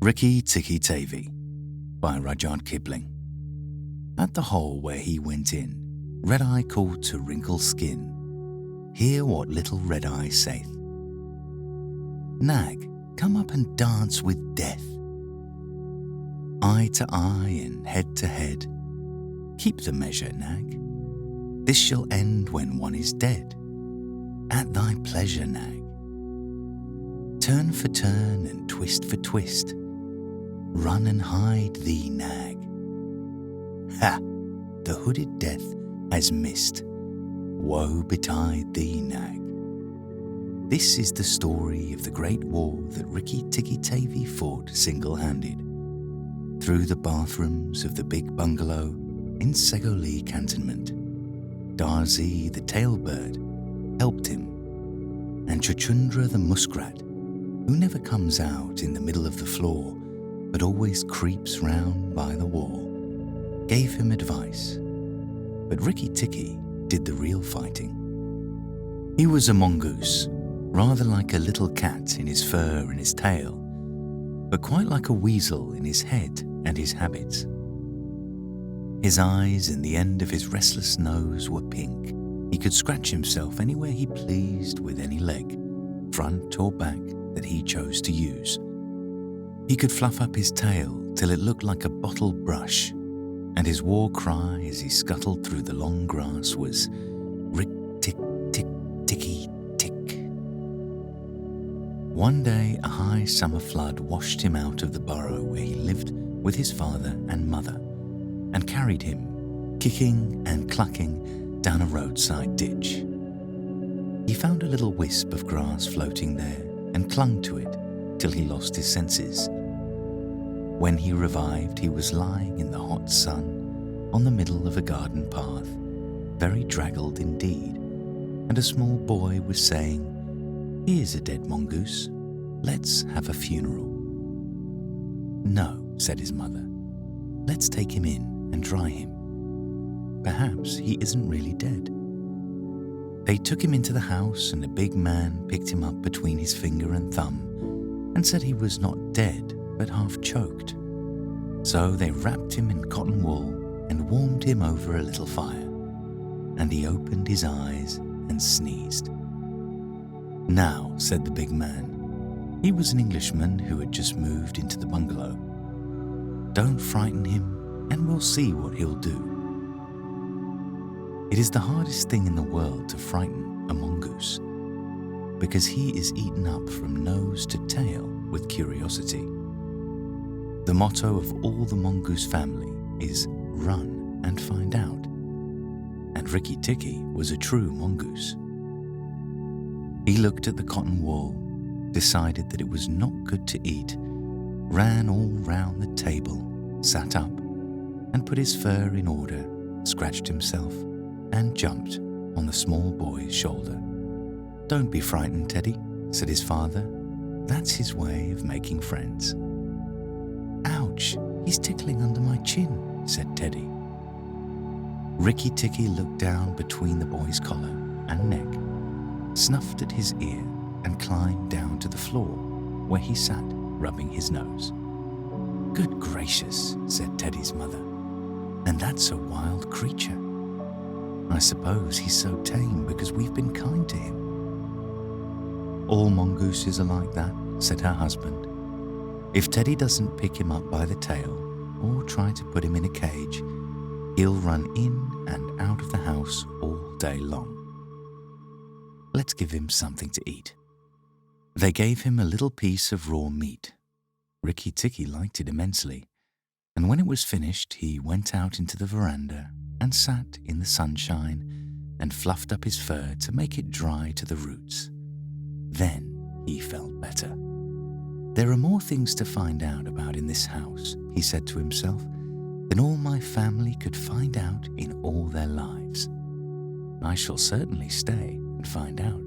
Rikki, Tikki, Tavi by Rudyard Kipling. At the hole where he went in, Red-Eye called to Wrinkle Skin, "Hear what little Red-Eye saith. Nag, come up and dance with death. Eye to eye and head to head, keep the measure, Nag. This shall end when one is dead. At thy pleasure, Nag. Turn for turn and twist for twist, run and hide thee, Nag. Ha! The hooded death has missed. Woe betide thee, Nag." This is the story of the great war that Rikki, Tikki, Tavi fought single-handed. Through the bathrooms of the big bungalow in Segoli Cantonment, Darzi the tailbird helped him, and Chuchundra the muskrat, who never comes out in the middle of the floor but always creeps round by the wall, gave him advice. But Rikki Tikki did the real fighting. He was a mongoose, rather like a little cat in his fur and his tail, but quite like a weasel in his head and his habits. His eyes and the end of his restless nose were pink. He could scratch himself anywhere he pleased with any leg, front or back, that he chose to use. He could fluff up his tail till it looked like a bottle brush, and his war cry as he scuttled through the long grass was "Rick, tick, tick, ticky, tick." One day a high summer flood washed him out of the burrow where he lived with his father and mother, and carried him, kicking and clucking, down a roadside ditch. He found a little wisp of grass floating there and clung to it till he lost his senses. When he revived, he was lying in the hot sun on the middle of a garden path, very draggled indeed, and a small boy was saying, "Here's a dead mongoose, let's have a funeral." "No," said his mother, "let's take him in and dry him. Perhaps he isn't really dead." They took him into the house, and a big man picked him up between his finger and thumb and said he was not dead but half choked. So they wrapped him in cotton wool and warmed him over a little fire, and he opened his eyes and sneezed. "Now," said the big man, he was an Englishman who had just moved into the bungalow, "don't frighten him and we'll see what he'll do." It is the hardest thing in the world to frighten a mongoose, because he is eaten up from nose to tail with curiosity. The motto of all the mongoose family is "run and find out," and Rikki Tikki was a true mongoose. He looked at the cotton wool, decided that it was not good to eat, ran all round the table, sat up, and put his fur in order, scratched himself, and jumped on the small boy's shoulder. "Don't be frightened, Teddy," said his father. "That's his way of making friends." "Ouch, he's tickling under my chin," said Teddy. Rikki Tikki looked down between the boy's collar and neck, snuffed at his ear, and climbed down to the floor where he sat, rubbing his nose. "Good gracious," said Teddy's mother, "and that's a wild creature. I suppose he's so tame because we've been kind to him." "All mongooses are like that," said her husband. "If Teddy doesn't pick him up by the tail or try to put him in a cage, he'll run in and out of the house all day long. Let's give him something to eat." They gave him a little piece of raw meat. Rikki Tikki liked it immensely, and when it was finished, he went out into the veranda and sat in the sunshine and fluffed up his fur to make it dry to the roots. Then he felt better. "There are more things to find out about in this house," he said to himself, "than all my family could find out in all their lives. I shall certainly stay and find out."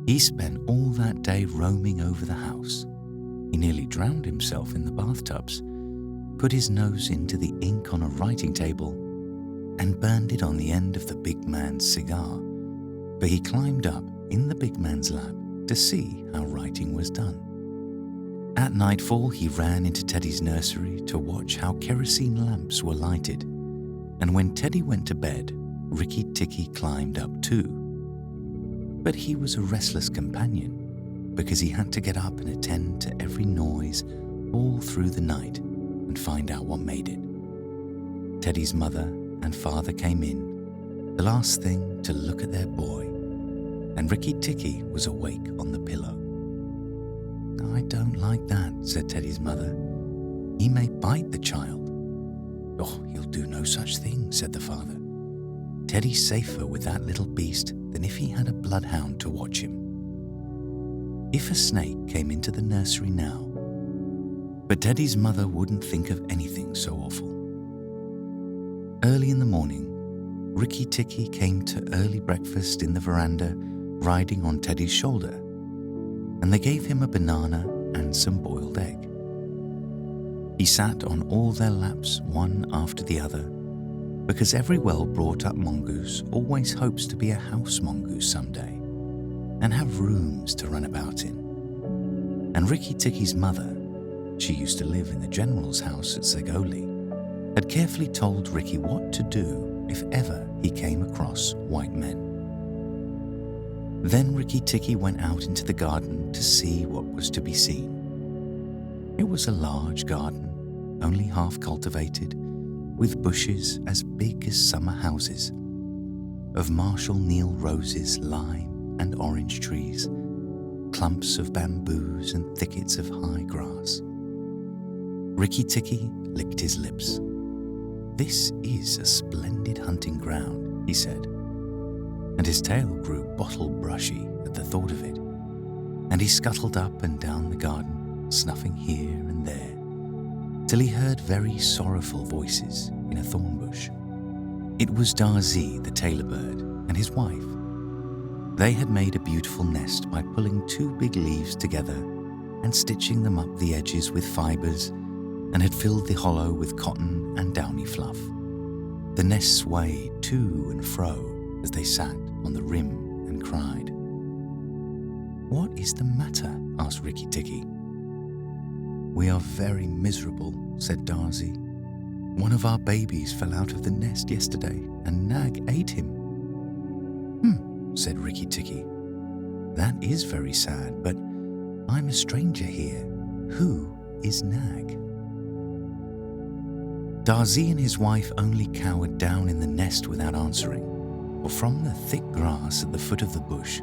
He spent all that day roaming over the house. He nearly drowned himself in the bathtubs, put his nose into the ink on a writing table, and burned it on the end of the big man's cigar, for he climbed up in the big man's lap to see how writing was done. At nightfall, he ran into Teddy's nursery to watch how kerosene lamps were lighted, and when Teddy went to bed, Rikki Tikki climbed up too. But he was a restless companion because he had to get up and attend to every noise all through the night and find out what made it. Teddy's mother and father came in, the last thing to look at their boy, and Rikki Tikki was awake on the pillow. "I don't like that," said Teddy's mother. "He may bite the child." "Oh, he'll do no such thing," said the father. "Teddy's safer with that little beast than if he had a bloodhound to watch him." If a snake came into the nursery now, but Teddy's mother wouldn't think of anything so awful. Early in the morning, Rikki Tikki came to early breakfast in the veranda, riding on Teddy's shoulder, and they gave him a banana and some boiled egg. He sat on all their laps, one after the other, because every well-brought-up mongoose always hopes to be a house mongoose someday and have rooms to run about in. And Rikki Tikki's mother, she used to live in the general's house at Segoli, had carefully told Rikki what to do if ever he came across white men. Then Rikki Tikki went out into the garden to see what was to be seen. It was a large garden, only half cultivated, with bushes as big as summer houses, of Marshall Neal roses, lime and orange trees, clumps of bamboos and thickets of high grass. Rikki Tikki licked his lips. "This is a splendid hunting ground," he said, and his tail grew bottle-brushy at the thought of it, and he scuttled up and down the garden, snuffing here and there, till he heard very sorrowful voices in a thorn bush. It was Darzi, the tailor bird, and his wife. They had made a beautiful nest by pulling two big leaves together and stitching them up the edges with fibers, and had filled the hollow with cotton and downy fluff. The nest swayed to and fro as they sat on the rim and cried. "What is the matter?" asked Rikki Tikki. "We are very miserable," said Darzi. "One of our babies fell out of the nest yesterday and Nag ate him." Said Rikki Tikki. "That is very sad, but I'm a stranger here. Who is Nag?" Darzi and his wife only cowered down in the nest without answering, for from the thick grass at the foot of the bush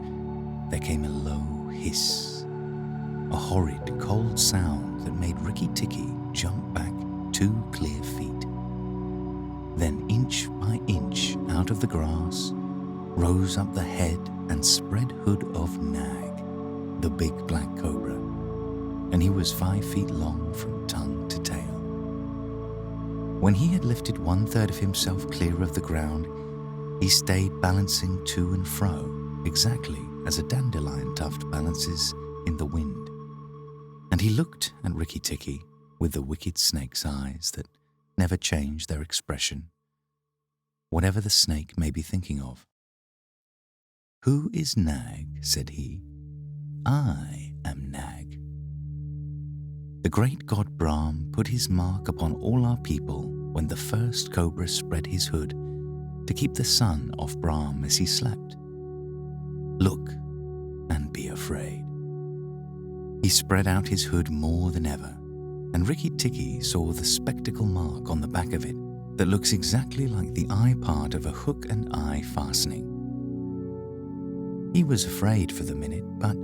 there came a low hiss, a horrid cold sound that made Rikki Tikki jump back 2 clear feet. Then inch by inch out of the grass rose up the head and spread hood of Nag, the big black cobra, and he was 5 feet long from tongue to tail. When he had lifted 1/3 of himself clear of the ground, he stayed balancing to and fro, exactly as a dandelion tuft balances in the wind. And he looked at Rikki Tikki with the wicked snake's eyes that never change their expression, whatever the snake may be thinking of. "Who is Nag?" said he. "I am Nag. The great god Brahm put his mark upon all our people when the first cobra spread his hood to keep the sun off Brahm as he slept. Look and be afraid." He spread out his hood more than ever, and Rikki Tikki saw the spectacle mark on the back of it that looks exactly like the eye part of a hook and eye fastening. He was afraid for the minute, but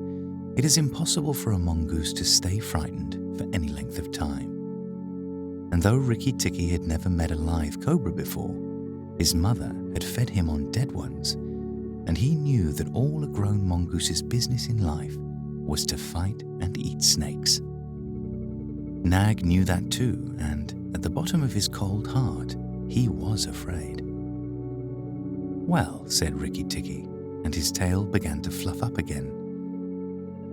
it is impossible for a mongoose to stay frightened for any length of time. And though Rikki Tikki had never met a live cobra before, his mother had fed him on dead ones, and he knew that all a grown mongoose's business in life was to fight and eat snakes. Nag knew that too, and at the bottom of his cold heart, he was afraid. "Well," said Rikki Tikki, and his tail began to fluff up again.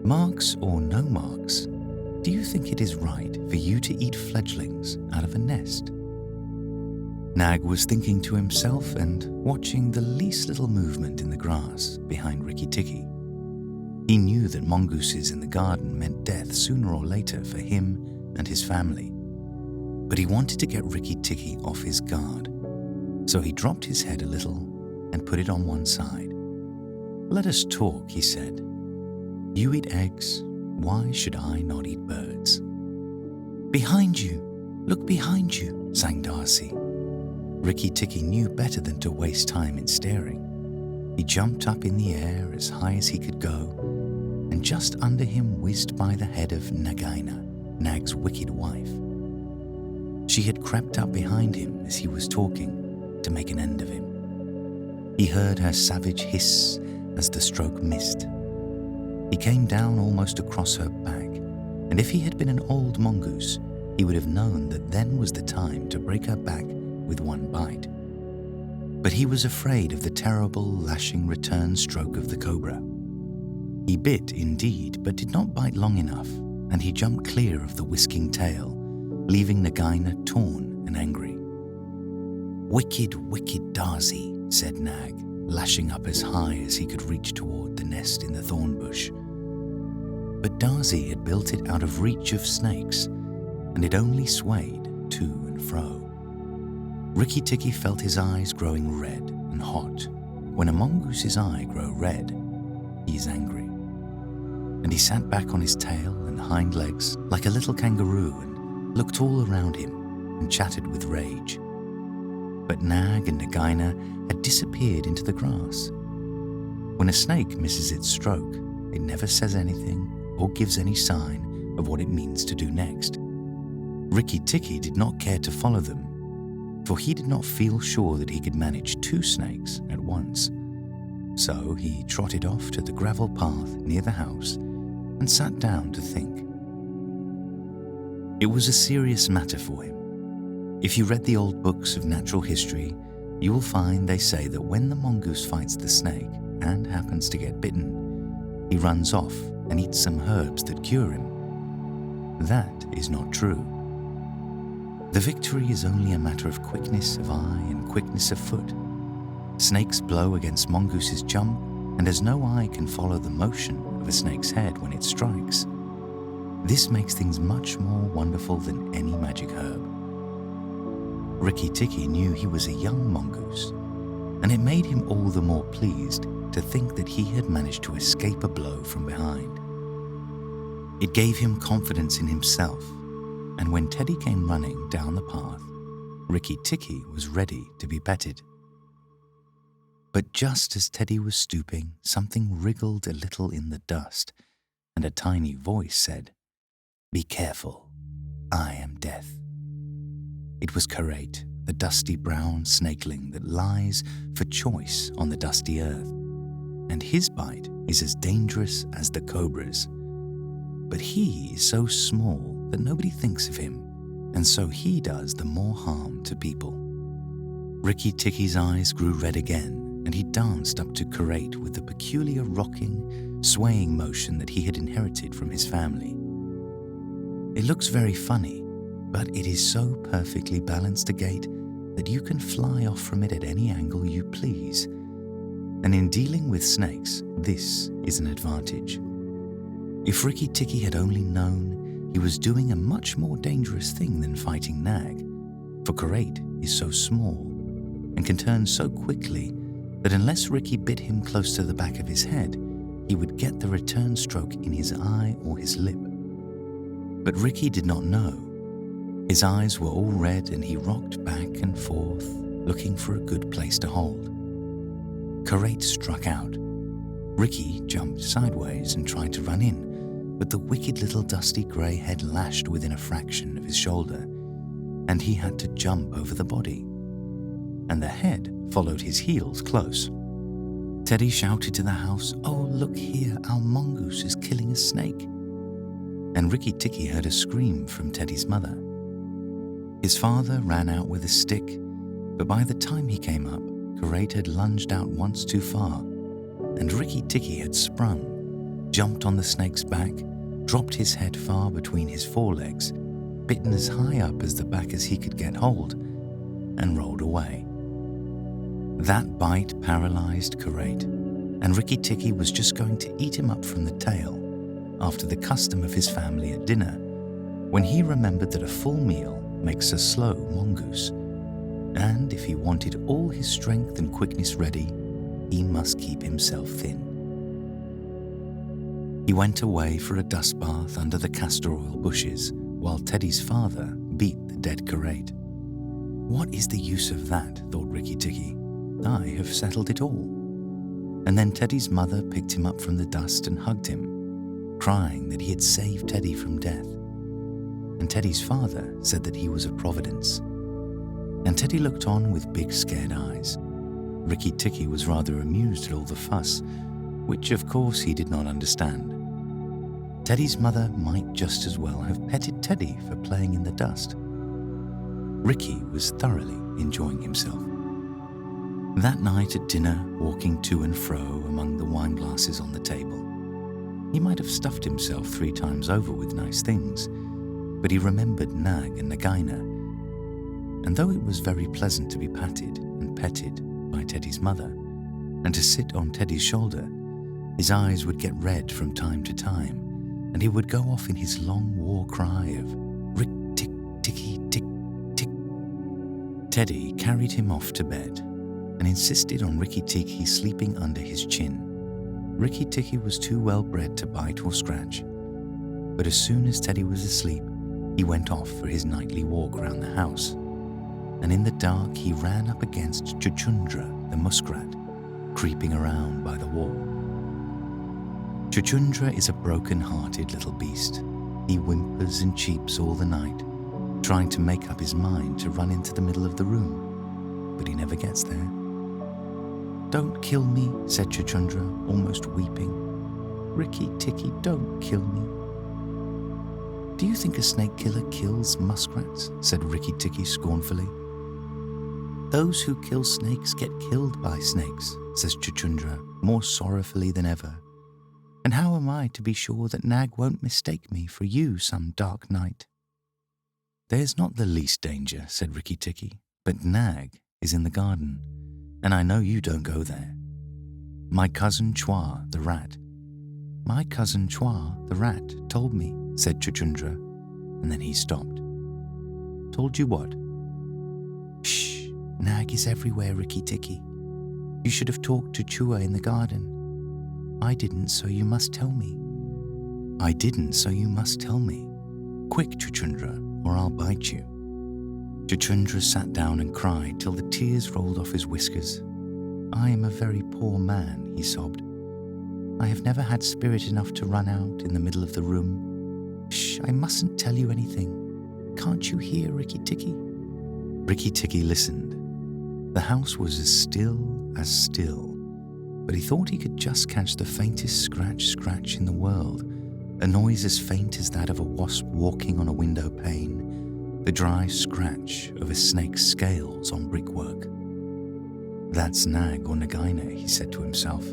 "Marks or no marks, do you think it is right for you to eat fledglings out of a nest?" Nag was thinking to himself and watching the least little movement in the grass behind Rikki Tikki. He knew that mongooses in the garden meant death sooner or later for him and his family. But he wanted to get Rikki Tikki off his guard. So he dropped his head a little and put it on one side. "Let us talk," he said. "You eat eggs. Why should I not eat birds?" "Behind you! Look behind you!" sang Darcy. Rikki Tikki knew better than to waste time in staring. He jumped up in the air as high as he could go, and just under him whizzed by the head of Nagaina, Nag's wicked wife. She had crept up behind him as he was talking to make an end of him. He heard her savage hiss as the stroke missed. He came down almost across her back, and if he had been an old mongoose, he would have known that then was the time to break her back with one bite. But he was afraid of the terrible lashing return stroke of the cobra. He bit indeed, but did not bite long enough, and he jumped clear of the whisking tail, leaving Nagaina torn and angry. "Wicked, wicked Darcy," said Nag, lashing up as high as he could reach toward the nest in the thorn bush. But Darcy had built it out of reach of snakes, and it only swayed to and fro. Rikki Tikki felt his eyes growing red and hot. When a mongoose's eye grow red, he is angry. And he sat back on his tail and hind legs like a little kangaroo and looked all around him and chattered with rage. But Nag and Nagaina had disappeared into the grass. When a snake misses its stroke, it never says anything or gives any sign of what it means to do next. Rikki Tikki did not care to follow them, for he did not feel sure that he could manage 2 snakes at once. So he trotted off to the gravel path near the house and sat down to think. It was a serious matter for him. If you read the old books of natural history, you will find they say that when the mongoose fights the snake and happens to get bitten, he runs off and eats some herbs that cure him. That is not true. The victory is only a matter of quickness of eye and quickness of foot. Snakes blow against mongooses jump, and as no eye can follow the motion of a snake's head when it strikes, this makes things much more wonderful than any magic herb. Rikki Tikki knew he was a young mongoose, and it made him all the more pleased to think that he had managed to escape a blow from behind. It gave him confidence in himself, and when Teddy came running down the path, Rikki Tikki was ready to be petted. But just as Teddy was stooping, something wriggled a little in the dust, and a tiny voice said, "Be careful, I am death." It was Karate, the dusty brown snakeling that lies for choice on the dusty earth, and his bite is as dangerous as the cobra's. But he is so small that nobody thinks of him, and so he does the more harm to people. Rikki Tikki's eyes grew red again, and he danced up to Karate with the peculiar rocking, swaying motion that he had inherited from his family. It looks very funny, but it is so perfectly balanced a gait that you can fly off from it at any angle you please. And in dealing with snakes, this is an advantage. If Rikki Tikki had only known, he was doing a much more dangerous thing than fighting Nag, for Karate is so small and can turn so quickly that unless Rikki bit him close to the back of his head, he would get the return stroke in his eye or his lip. But Rikki did not know. His eyes were all red and he rocked back and forth, looking for a good place to hold. Karate struck out. Rikki jumped sideways and tried to run in, but the wicked little dusty grey head lashed within a fraction of his shoulder, and he had to jump over the body. And the head followed his heels close. Teddy shouted to the house, "Oh, look here, our mongoose is killing a snake." And Rikki Tikki heard a scream from Teddy's mother. His father ran out with a stick, but by the time he came up, Karate had lunged out once too far, and Rikki Tikki had sprung, jumped on the snake's back, dropped his head far between his forelegs, bitten as high up as the back as he could get hold, and rolled away. That bite paralyzed Karate. and Rikki Tikki was just going to eat him up from the tail after the custom of his family at dinner, when he remembered that a full meal makes a slow mongoose, and if he wanted all his strength and quickness ready, he must keep himself thin. He went away for a dust bath under the castor oil bushes while Teddy's father beat the dead karate. What is the use of that, thought Rikki Tikki. I have settled it all. And then Teddy's mother picked him up from the dust and hugged him, crying that he had saved Teddy from death. And Teddy's father said that he was a providence. And Teddy looked on with big scared eyes. Rikki Tikki was rather amused at all the fuss, which of course he did not understand. Teddy's mother might just as well have petted Teddy for playing in the dust. Rikki was thoroughly enjoying himself. That night at dinner, walking to and fro among the wine glasses on the table, he might have stuffed himself 3 times over with nice things, but he remembered Nag and Nagaina, and though it was very pleasant to be patted and petted by Teddy's mother, and to sit on Teddy's shoulder, his eyes would get red from time to time, and he would go off in his long war cry of Rick, tick, ticky, tick, tick. Teddy carried him off to bed and insisted on Rikki Tikki sleeping under his chin. Rikki Tikki was too well bred to bite or scratch, but as soon as Teddy was asleep, he went off for his nightly walk round the house, and in the dark he ran up against Chuchundra, the muskrat, creeping around by the wall. Chuchundra is a broken-hearted little beast. He whimpers and cheeps all the night, trying to make up his mind to run into the middle of the room, but he never gets there. "Don't kill me," said Chuchundra, almost weeping. "Rikki Tikki, don't kill me." "Do you think a snake killer kills muskrats?" said Rikki Tikki scornfully. "Those who kill snakes get killed by snakes," says Chuchundra, more sorrowfully than ever. "And how am I to be sure that Nag won't mistake me for you some dark night?" "There's not the least danger," said Rikki Tikki, "but Nag is in the garden, and I know you don't go there. My cousin Chua, the rat." "My cousin Chua, the rat, told me," said Chuchundra, and then he stopped. "Told you what?" "Shh, Nag is everywhere, Rikki Tikki. You should have talked to Chua in the garden." "I didn't, so you must tell me." "I didn't, so you must tell me. Quick, Chuchundra, or I'll bite you." Chuchundra sat down and cried till the tears rolled off his whiskers. "I am a very poor man," he sobbed. "I have never had spirit enough to run out in the middle of the room. Shh, I mustn't tell you anything. Can't you hear, Rikki Tikki?" Rikki Tikki listened. The house was as still, but he thought he could just catch the faintest scratch in the world, a noise as faint as that of a wasp walking on a window pane, the dry scratch of a snake's scales on brickwork. "That's Nag or Nagaina," he said to himself,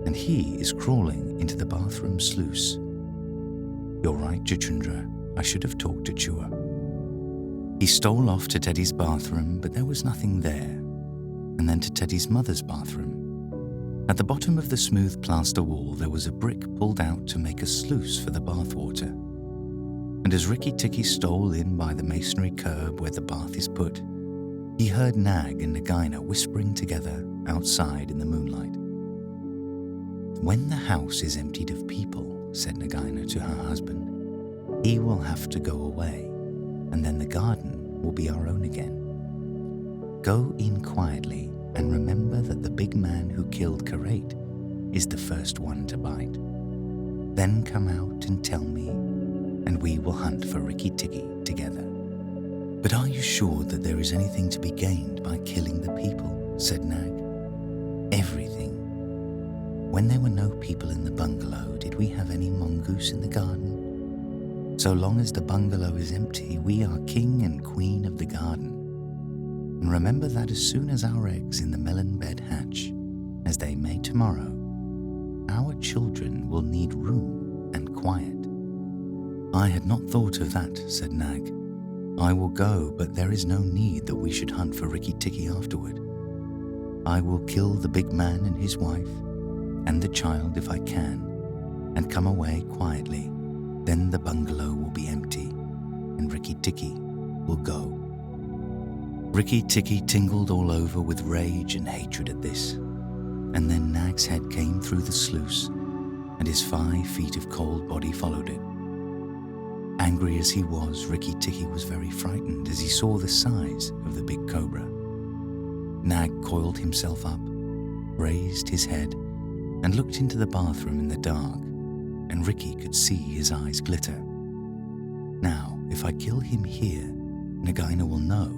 "and he is crawling into the bathroom sluice. You're right, Chuchundra, I should have talked to Chua." He stole off to Teddy's bathroom, but there was nothing there, and then to Teddy's mother's bathroom. At the bottom of the smooth plaster wall there was a brick pulled out to make a sluice for the bathwater. And as Rikki Tikki stole in by the masonry curb where the bath is put, he heard Nag and Nagaina whispering together outside in the moonlight. "When the house is emptied of people," said Nagaina to her husband, "he will have to go away, and then the garden will be our own again. Go in quietly and remember that the big man who killed Karate is the first one to bite. Then come out and tell me, and we will hunt for Rikki Tikki together." "But are you sure that there is anything to be gained by killing the people?" said Nag. "Everything. When there were no people in the bungalow, did we have any mongoose in the garden? So long as the bungalow is empty, we are king and queen of the garden. And remember that as soon as our eggs in the melon bed hatch, as they may tomorrow, our children will need room and quiet." "I had not thought of that," said Nag. "I will go, but there is no need that we should hunt for Rikki Tikki afterward. I will kill the big man and his wife, and the child if I can, and come away quietly. Then the bungalow will be empty, and Rikki Tikki will go. Rikki Tikki tingled all over with rage and hatred at this, and then Nag's head came through the sluice, and his 5 feet of cold body followed it. Angry as he was, Rikki Tikki was very frightened as he saw the size of the big cobra. Nag coiled himself up, raised his head, and looked into the bathroom in the dark, and Rikki could see his eyes glitter. Now, if I kill him here, Nagaina will know,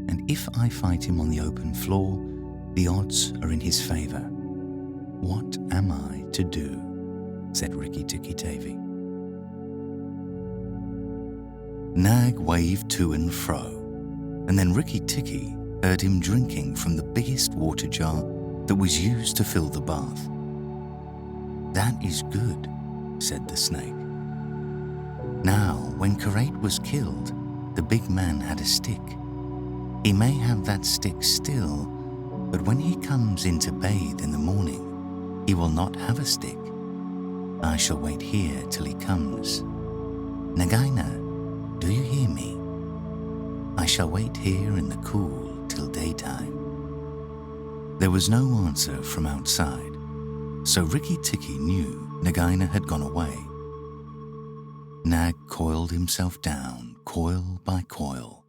and if I fight him on the open floor, the odds are in his favor. What am I to do? Said Rikki Tikki Tavi. Nag waved to and fro, and then Rikki Tikki heard him drinking from the biggest water jar that was used to fill the bath. That is good, said the snake. Now, when Karate was killed, the big man had a stick. He may have that stick still, but when he comes in to bathe in the morning, he will not have a stick. I shall wait here till he comes. Nagaina, do you hear me? I shall wait here in the cool till daytime. There was no answer from outside, so Rikki Tikki knew Nagaina had gone away. Nag coiled himself down, coil by coil,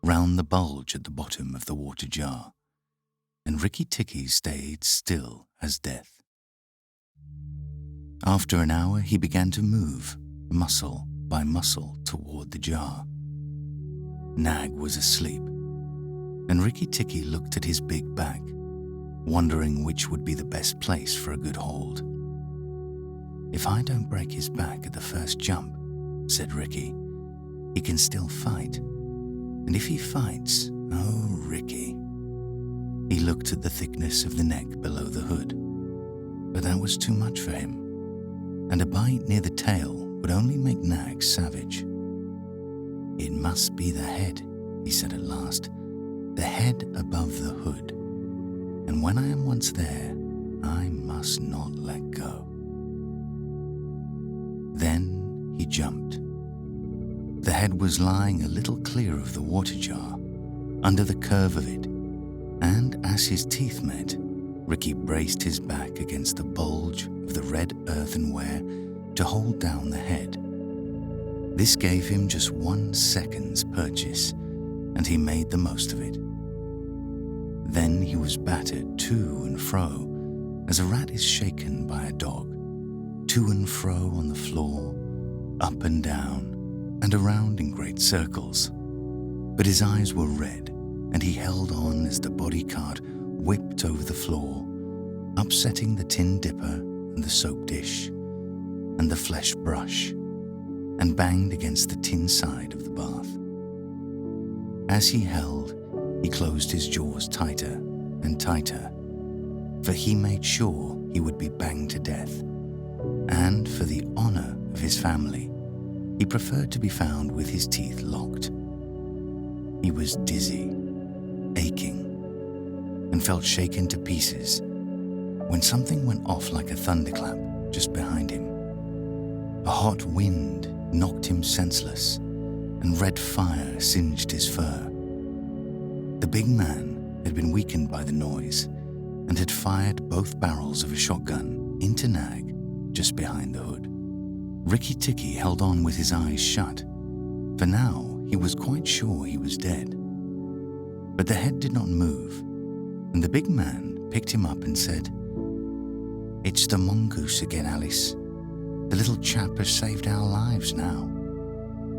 round the bulge at the bottom of the water jar, and Rikki Tikki stayed still as death. After an hour, he began to move, muscle by muscle, toward the jar. Nag was asleep, and Rikki Tikki looked at his big back, wondering which would be the best place for a good hold. If I don't break his back at the first jump, said Rikki, he can still fight. And if he fights, oh, Rikki. He looked at the thickness of the neck below the hood, but that was too much for him, and a bite near the tail would only make Nag savage. It must be the head, he said at last, the head above the hood. And when I am once there, I must not let go. Then he jumped. The head was lying a little clear of the water jar, under the curve of it, and as his teeth met, Rikki braced his back against the bulge of the red earthenware to hold down the head. This gave him just 1 second's purchase, and he made the most of it. Then he was battered to and fro, as a rat is shaken by a dog, to and fro on the floor, up and down, and around in great circles. But his eyes were red, and he held on as the body cart whipped over the floor, upsetting the tin dipper and the soap dish, and the flesh brush, and banged against the tin side of the bath. As he held, he closed his jaws tighter and tighter, for he made sure he would be banged to death, and for the honor of his family, he preferred to be found with his teeth locked. He was dizzy, aching, and felt shaken to pieces when something went off like a thunderclap just behind him. A hot wind knocked him senseless, and red fire singed his fur. The big man had been weakened by the noise and had fired both barrels of a shotgun into Nag just behind the hood. Rikki Tikki held on with his eyes shut, for now he was quite sure he was dead. But the head did not move, and the big man picked him up and said, "It's the mongoose again, Alice. The little chap has saved our lives now."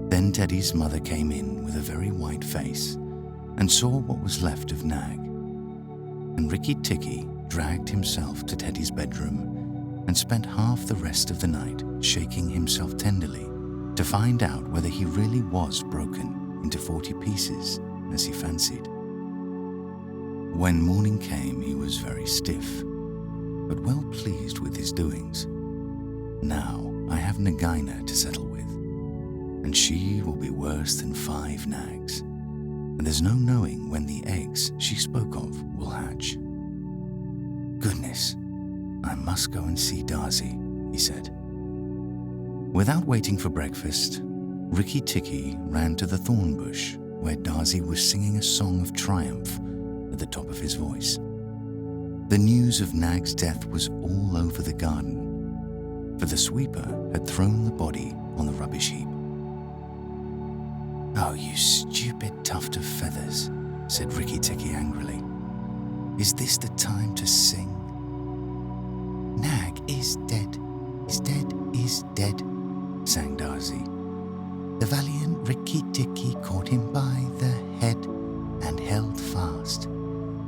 Then Teddy's mother came in with a very white face and saw what was left of Nag. And Rikki Tikki dragged himself to Teddy's bedroom and spent half the rest of the night shaking himself tenderly to find out whether he really was broken into 40 pieces, as he fancied. When morning came, he was very stiff, but well pleased with his doings. Now I have Nagaina to settle with, and she will be worse than 5 nags, and there's no knowing when the eggs she spoke of will hatch. Goodness, I must go and see Darzi, he said. Without waiting for breakfast, Rikki Tikki ran to the thorn bush where Darzi was singing a song of triumph at the top of his voice. The news of Nag's death was all over the garden, for the sweeper had thrown the body on the rubbish heap. "Oh, you stupid tuft of feathers," said Rikki Tikki angrily. "Is this the time to sing?" "Nag is dead, is dead, is dead," sang Darzi. "The valiant Rikki Tikki caught him by the head and held fast.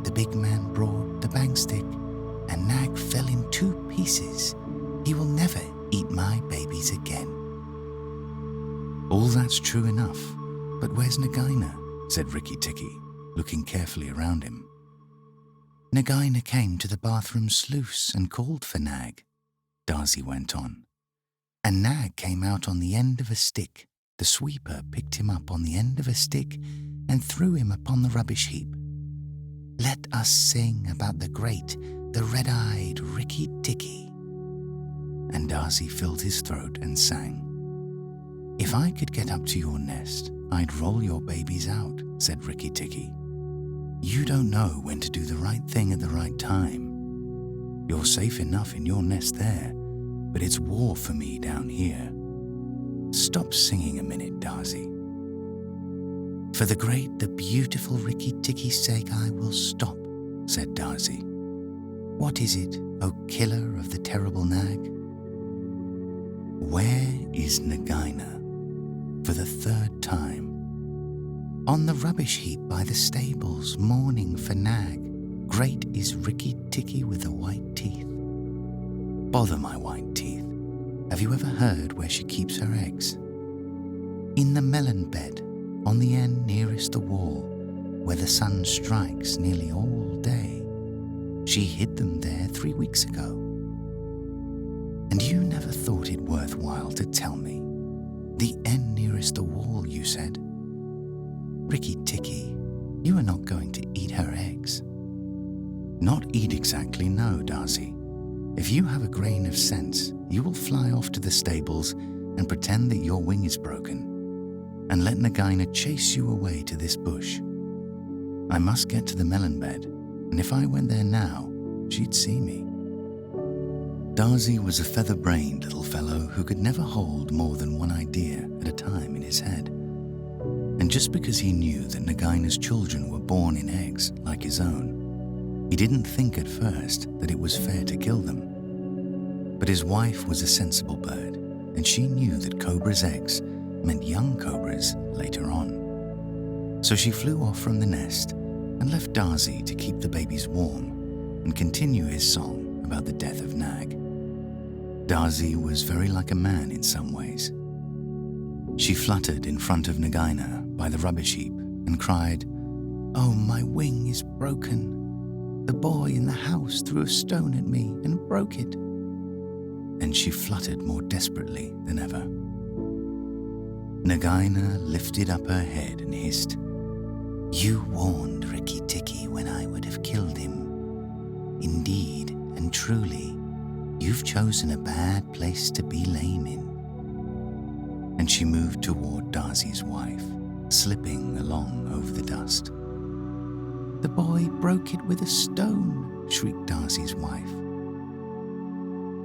The big man brought the bang stick, and Nag fell in 2 pieces. He will never eat my babies again." "All that's true enough, but where's Nagaina?" said Rikki Tikki, looking carefully around him. "Nagaina came to the bathroom sluice and called for Nag," Darzi went on. "And Nag came out on the end of a stick. The sweeper picked him up on the end of a stick and threw him upon the rubbish heap. Let us sing about the great, the red-eyed Rikki Tikki." And Darzi filled his throat and sang. "If I could get up to your nest, I'd roll your babies out," said Rikki Tikki. "You don't know when to do the right thing at the right time. You're safe enough in your nest there, but it's war for me down here. Stop singing a minute, Darzi." "For the great, the beautiful Rikki Tikki's sake, I will stop," said Darzi. "What is it, O killer of the terrible Nag?" "Where is Nagaina?" For the 3rd time. "On the rubbish heap by the stables, mourning for Nag. Great is Rikki Tikki with the white teeth." "Bother my white teeth. Have you ever heard where she keeps her eggs?" "In the melon bed, on the end nearest the wall, where the sun strikes nearly all day. She hid them there 3 weeks ago." "And you never thought it worthwhile to tell me? The end nearest the wall, you said." "Rikki Tikki, you are not going to eat her eggs." "Not eat exactly, no, Darzi. If you have a grain of sense, you will fly off to the stables and pretend that your wing is broken, and let Nagaina chase you away to this bush. I must get to the melon bed, and if I went there now, she'd see me." Darzi was a feather-brained little fellow who could never hold more than one idea at a time in his head. And just because he knew that Nagaina's children were born in eggs like his own, he didn't think at first that it was fair to kill them. But his wife was a sensible bird, and she knew that cobra's eggs meant young cobras later on. So she flew off from the nest and left Darzi to keep the babies warm and continue his song about the death of Nag. Darzi was very like a man in some ways. She fluttered in front of Nagaina by the rubbish heap and cried, "Oh, my wing is broken. The boy in the house threw a stone at me and broke it." And she fluttered more desperately than ever. Nagaina lifted up her head and hissed, "You warned Rikki Tikki when I would have killed him. Indeed and truly, you've chosen a bad place to be lame in." And she moved toward Darzi's wife, slipping along over the dust. "The boy broke it with a stone," shrieked Darzi's wife.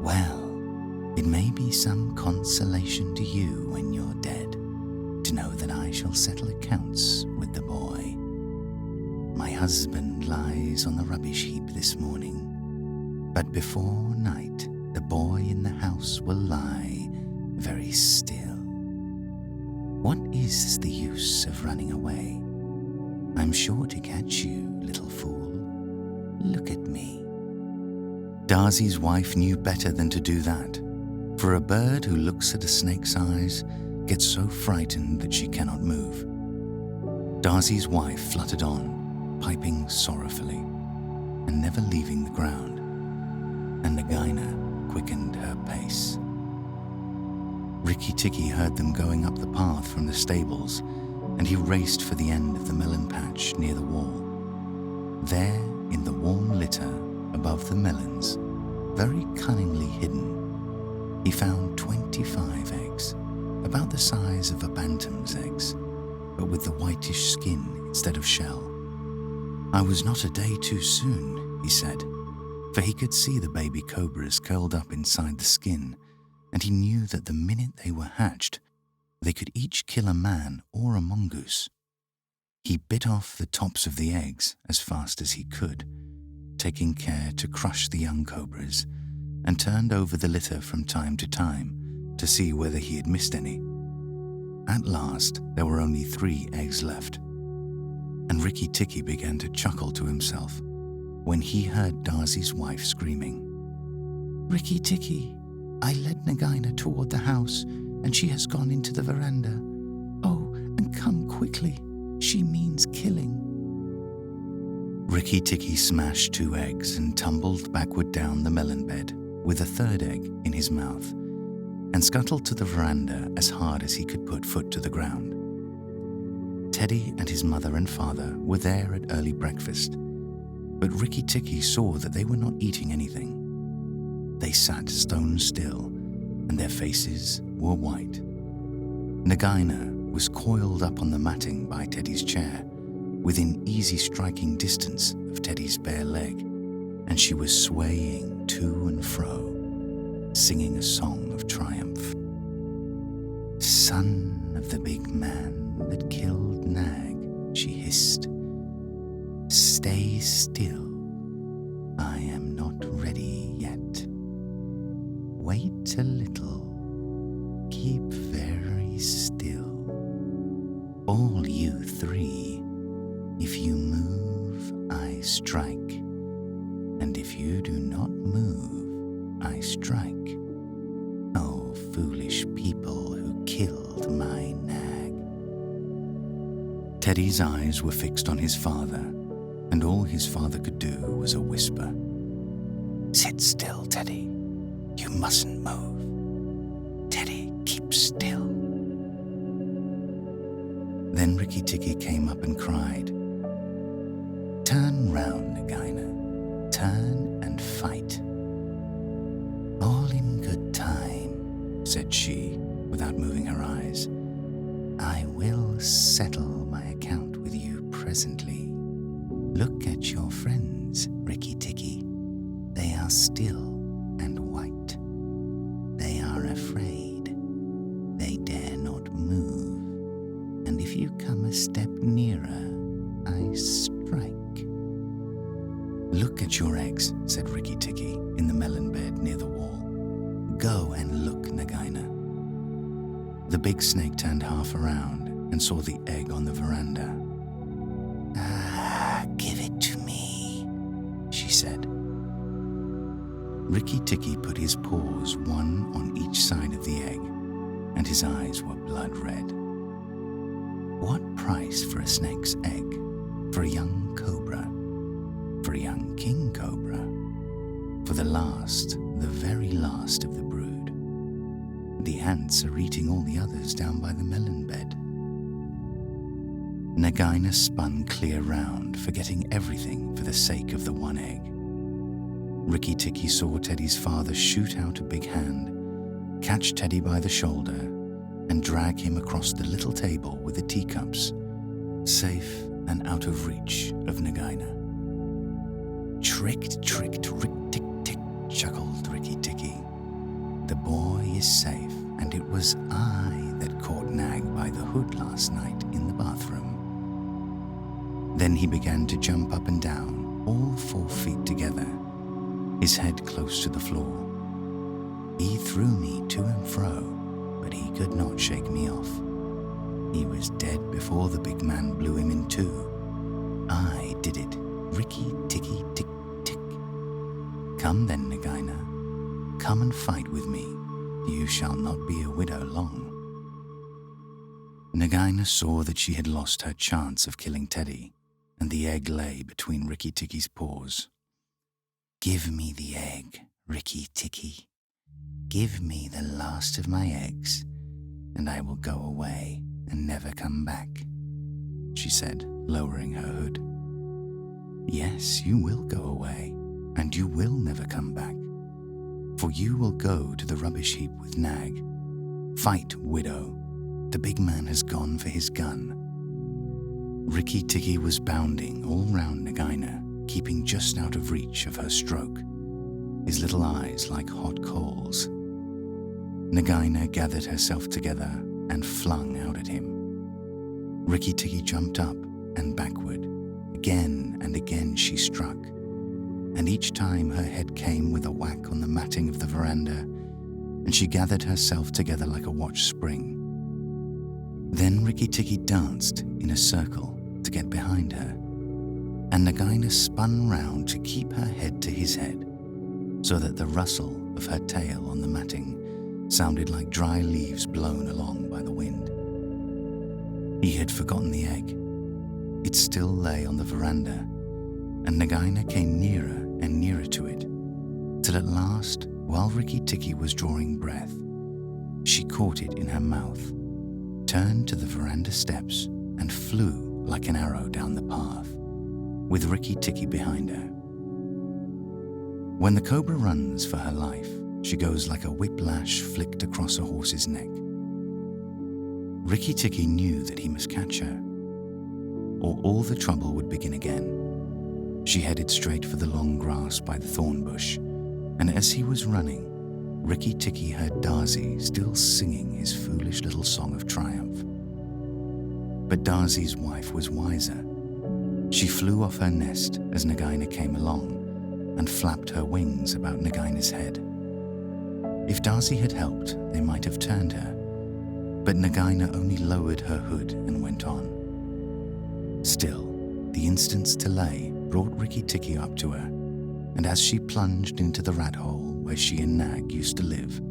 "Well, it may be some consolation to you when you're dead, to know that I shall settle accounts with the boy. My husband lies on the rubbish heap this morning, but before night the boy in the house will lie very still. What is the use of running away? I'm sure to catch you, little fool. Look at me." Darzi's wife knew better than to do that, for a bird who looks at a snake's eyes gets so frightened that she cannot move. Darzi's wife fluttered on, piping sorrowfully, and never leaving the ground, and Nagaina quickened her pace. Rikki Tikki heard them going up the path from the stables, and he raced for the end of the melon patch near the wall. There, in the warm litter above the melons, very cunningly hidden, he found 25 eggs, about the size of a bantam's eggs, but with the whitish skin instead of shell. "I was not a day too soon," he said, for he could see the baby cobras curled up inside the skin, and he knew that the minute they were hatched, they could each kill a man or a mongoose. He bit off the tops of the eggs as fast as he could, taking care to crush the young cobras, and turned over the litter from time to time to see whether he had missed any. At last, there were only 3 eggs left, and Rikki Tikki began to chuckle to himself when he heard Darzy's wife screaming, "Rikki Tikki, I led Nagaina toward the house, and she has gone into the veranda. Oh, and come quickly. She means killing." Rikki Tikki smashed 2 eggs and tumbled backward down the melon bed with a 3rd egg in his mouth, and scuttled to the veranda as hard as he could put foot to the ground. Teddy and his mother and father were there at early breakfast, but Rikki Tikki saw that they were not eating anything. They sat stone still, and their faces were white. Nagaina was coiled up on the matting by Teddy's chair, within easy striking distance of Teddy's bare leg, and she was swaying to and fro, singing a song of triumph. "Son of the big man that killed Nag," she hissed, "stay still. I am not ready yet. Wait a little. Keep very still. All you 3, if you move, I strike, and if you do not move, I strike. Oh, foolish people who killed my Nag." Teddy's eyes were fixed on his father, and all his father could do was a whisper, "Sit still, Teddy. You mustn't move. Teddy, keep still." Then Rikki Tikki came up and cried, "Turn round, Nagaina. Turn and fight." "All in good time," said she, without moving her eyes. "I will settle my account with you presently. Look at your friends, Rikki Tikki. They are still and white. They are afraid. They dare not move. And if you come a step nearer, I strike." "Look at your eggs," said Rikki Tikki in the melon bed near the wall. "Go and look, Nagaina." The big snake turned half around and saw the egg on the veranda. "Ah, give it to me," she said. Rikki Tikki put his paws one on each side of the egg, and his eyes were blood red. What price for a snake's egg? For a young cobra? For a young king cobra? For the last, the very last of the brood? The ants are eating all the others down by the melon bed. Nagaina spun clear round, forgetting everything for the sake of the one egg. Rikki Tikki saw Teddy's father shoot out a big hand, catch Teddy by the shoulder, and drag him across the little table with the teacups, safe and out of reach of Nagaina. "Tricked, tricked, Rick-tick-tick," chuckled Rikki Tikki. "The boy is safe, and it was I that caught Nag by the hood last night in the bathroom." Then he began to jump up and down, all 4 feet together, his head close to the floor. He threw me to and fro, but he could not shake me off. He was dead before the big man blew him in 2. I did it, Rikki Tikki Tick Tick. "Come then, Nagaina, come and fight with me. You shall not be a widow long." Nagaina saw that she had lost her chance of killing Teddy, and the egg lay between Rikki Tikki's paws. "Give me the egg, Rikki Tikki. Give me the last of my eggs, and I will go away and never come back," she said, lowering her hood. "Yes, you will go away, and you will never come back. For you will go to the rubbish heap with Nag. Fight, widow. The big man has gone for his gun. Rikki Tikki was bounding all round Nagaina, keeping just out of reach of her stroke, his little eyes like hot coals. Nagaina gathered herself together and flung out at him. Rikki Tikki jumped up and backward. Again and again she struck, and each time her head came with a whack on the matting of the veranda, and she gathered herself together like a watch spring. Then Rikki Tikki danced in a circle to get behind her, and Nagaina spun round to keep her head to his head, so that the rustle of her tail on the matting sounded like dry leaves blown along by the wind. He had forgotten the egg. It still lay on the veranda, and Nagaina came nearer and nearer to it, till at last, while Rikki Tikki was drawing breath, she caught it in her mouth, turned to the veranda steps, and flew like an arrow down the path, with Rikki Tikki behind her. When the cobra runs for her life, she goes like a whiplash flicked across a horse's neck. Rikki Tikki knew that he must catch her, or all the trouble would begin again. She headed straight for the long grass by the thorn bush, and as he was running, Rikki Tikki heard Darzi still singing his foolish little song of triumph. But Darzi's wife was wiser. She flew off her nest as Nagaina came along and flapped her wings about Nagaina's head. If Darzi had helped, they might have turned her, but Nagaina only lowered her hood and went on. Still, the instant's delay brought Rikki Tikki up to her, and as she plunged into the rat hole where she and Nag used to live,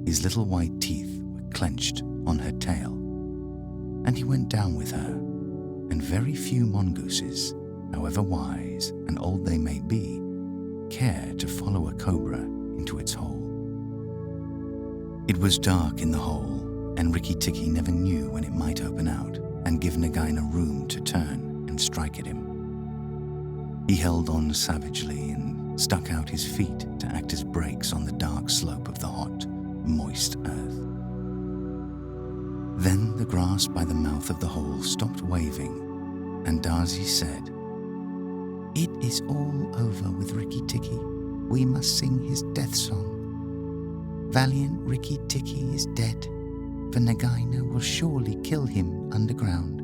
his little white teeth were clenched on her tail, and he went down with her, and very few mongooses, however wise and old they may be, care to follow a cobra into its hole. It was dark in the hole, and Rikki Tikki never knew when it might open out and give Nagaina room to turn and strike at him. He held on savagely and stuck out his feet to act as brakes on the dark slope of the hot, moist earth. Then the grass by the mouth of the hole stopped waving, and Darzi said, "It is all over with Rikki Tikki. We must sing his death song. Valiant Rikki Tikki is dead, for Nagaina will surely kill him underground."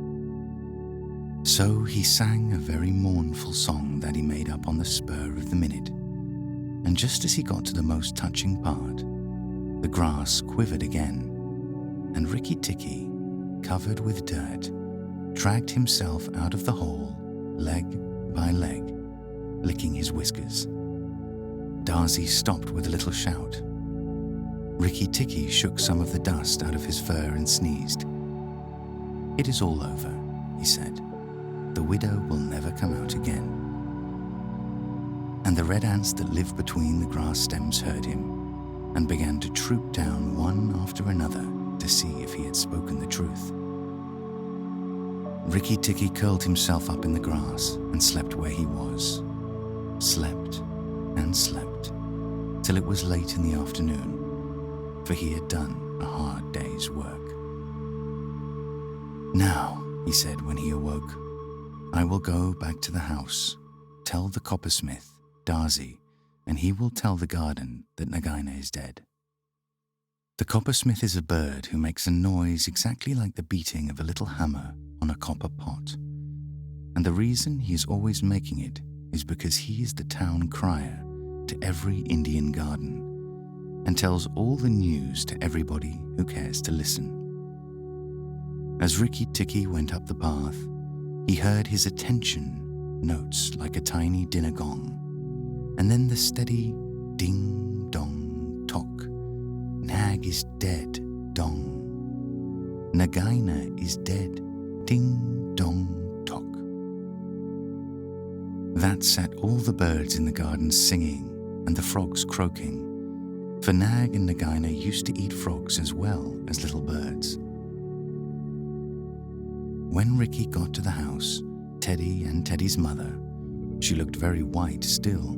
So he sang a very mournful song that he made up on the spur of the minute, and just as he got to the most touching part, the grass quivered again, and Rikki Tikki, covered with dirt, dragged himself out of the hole, leg by leg, licking his whiskers. Darzi stopped with a little shout. Rikki Tikki shook some of the dust out of his fur and sneezed. "It is all over," he said. "The widow will never come out again." And the red ants that live between the grass stems heard him, and began to troop down one after another to see if he had spoken the truth. Rikki Tikki curled himself up in the grass and slept where he was. Slept and slept, till it was late in the afternoon, for he had done a hard day's work. "Now," he said when he awoke, "I will go back to the house, tell the coppersmith, Darzi, and he will tell the garden that Nagaina is dead." The coppersmith is a bird who makes a noise exactly like the beating of a little hammer on a copper pot, and the reason he is always making it is because he is the town crier to every Indian garden, and tells all the news to everybody who cares to listen. As Rikki Tikki went up the path, he heard his attention notes like a tiny dinner gong, and then the steady ding-dong tock. Nag is dead, dong. Nagaina is dead, ding-dong tock. That set all the birds in the garden singing and the frogs croaking, for Nag and Nagaina used to eat frogs as well as little birds. When Rikki got to the house, Teddy and Teddy's mother, she looked very white still,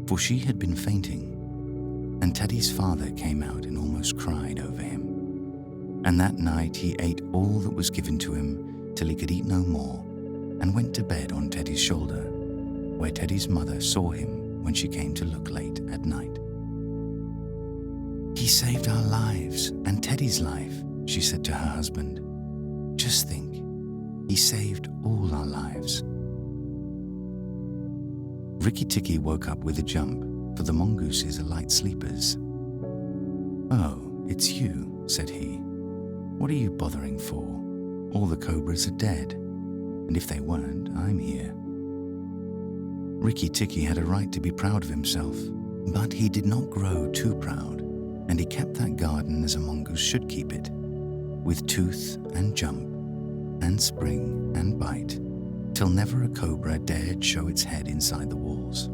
for she had been fainting. and Teddy's father came out and almost cried over him. And that night he ate all that was given to him till he could eat no more, and went to bed on Teddy's shoulder, where Teddy's mother saw him when she came to look late at night. "He saved our lives and Teddy's life," she said to her husband. "Just think, he saved all our lives." Rikki Tikki woke up with a jump, for the mongooses are light sleepers. "Oh, it's you," said he. "What are you bothering for? All the cobras are dead, and if they weren't, I'm here." Rikki Tikki had a right to be proud of himself, but he did not grow too proud, and he kept that garden as a mongoose should keep it, with tooth and jump, and spring and bite, till never a cobra dared show its head inside the walls.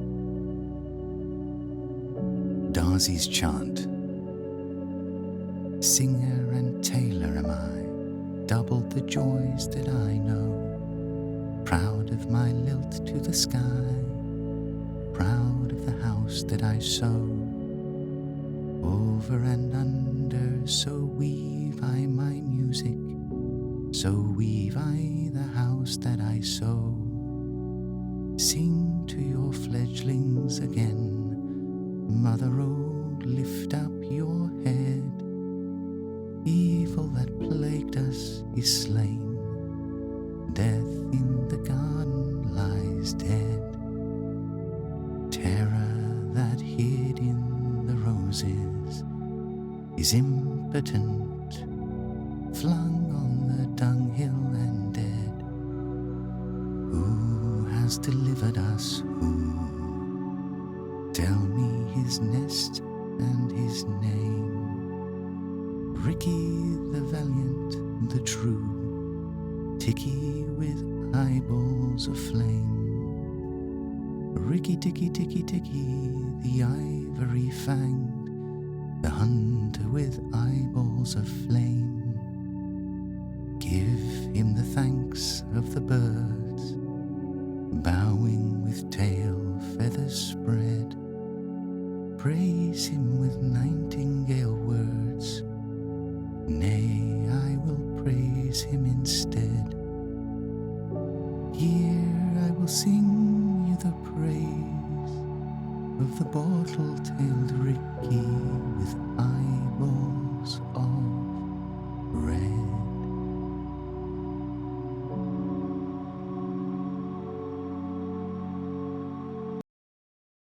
Darzy's chant. Singer and tailor am I, doubled the joys that I know, proud of my lilt to the sky, proud of the house that I sow. Over and under, so weave I my music, so weave I the house that I sow. Sing to your fledglings again, Mother, oh, lift up your head. Evil that plagued us is slain, death in the garden lies dead. Terror that hid in the roses is impotent, flung on the dunghill and dead. Who has delivered us? Who? Tell me his nest and his name. Rikki the valiant, the true, Tikki with eyeballs of flame. Rikki Tikki Tikki Tikki, the ivory fanged, the hunter with eyeballs of flame. Give him the thanks of the birds, bowing with tail feathers spread. Praise him with nightingale words, nay, I will praise him instead. Here I will sing you the praise of the bottle-tailed